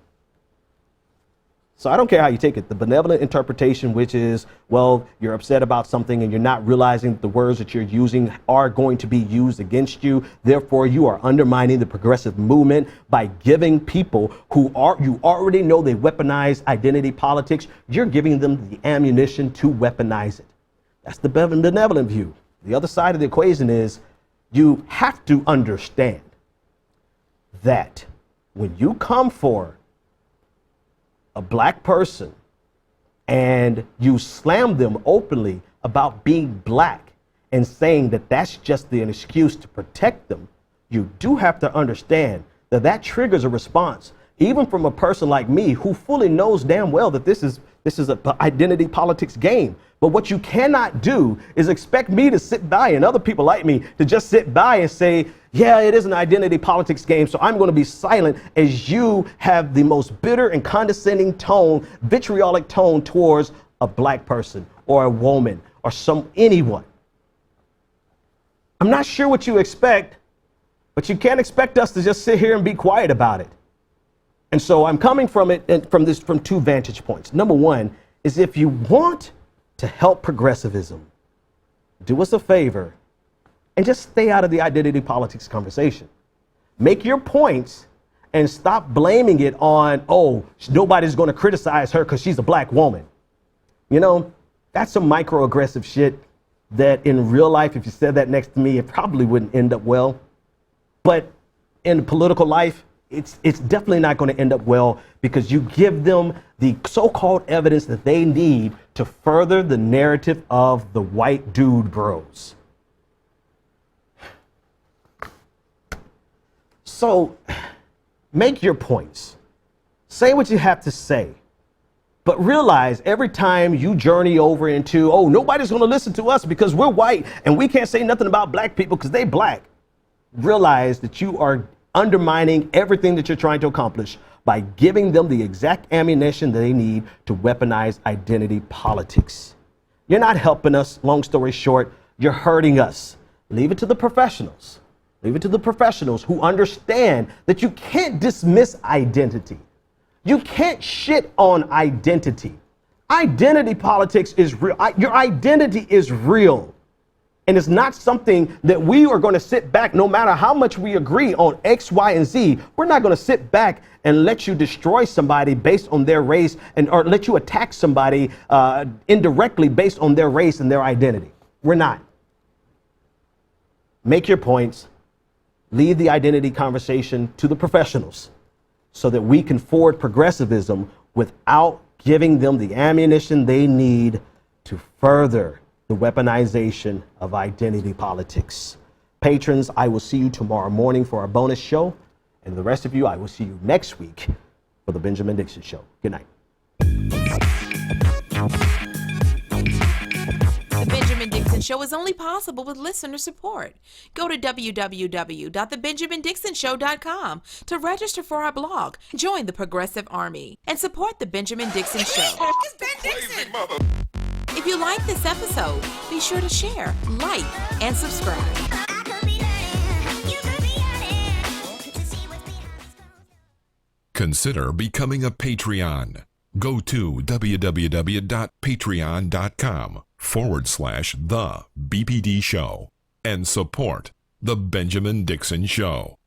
Speaker 3: So I don't care how you take it. The benevolent interpretation, which is, well, you're upset about something and you're not realizing that the words that you're using are going to be used against you. Therefore, you are undermining the progressive movement by giving people you already know they weaponize identity politics. You're giving them the ammunition to weaponize it. That's the benevolent view. The other side of the equation is you have to understand that when you come for a black person and you slam them openly about being black and saying that that's just an excuse to protect them, you do have to understand that that triggers a response, even from a person like me who fully knows damn well that this is an identity politics game. But what you cannot do is expect me to sit by and other people like me to just sit by and say, yeah, it is an identity politics game, so I'm going to be silent as you have the most bitter and condescending tone, vitriolic tone towards a black person or a woman or anyone. I'm not sure what you expect, but you can't expect us to just sit here and be quiet about it. And so I'm coming from it from two vantage points. Number one is, if you want to help progressivism, do us a favor and just stay out of the identity politics conversation. Make your points and stop blaming it on, oh, nobody's going to criticize her because she's a black woman. You know, that's some microaggressive shit that in real life, if you said that next to me, it probably wouldn't end up well. But in political life, it's definitely not going to end up well, because you give them the so-called evidence that they need to further the narrative of the white dude bros. So make your points. Say what you have to say. But realize every time you journey over into, oh, nobody's going to listen to us because we're white and we can't say nothing about black people because they black. Realize that you are undermining everything that you're trying to accomplish by giving them the exact ammunition that they need to weaponize identity politics. You're not helping us. Long story short, you're hurting us. Leave it to the professionals. Leave it to the professionals who understand that you can't dismiss identity. You can't shit on identity. Identity politics is real. Your identity is real. And it's not something that we are going to sit back, no matter how much we agree on X, Y, and Z. We're not going to sit back and let you destroy somebody based on their race or let you attack somebody indirectly based on their race and their identity. We're not. Make your points. Leave the identity conversation to the professionals so that we can forward progressivism without giving them the ammunition they need to further the weaponization of identity politics. Patrons, I will see you tomorrow morning for our bonus show. And the rest of you, I will see you next week for the Benjamin Dixon Show. Good night.
Speaker 7: The Benjamin Dixon Show is only possible with listener support. Go to www.thebenjamindixonshow.com to register for our blog, join the Progressive Army, and support the Benjamin Dixon Show. It's Ben Dixon! If you like this episode, be sure to share, like, and subscribe.
Speaker 1: Consider becoming a Patreon. Go to www.patreon.com/The BPD Show and support The Benjamin Dixon Show.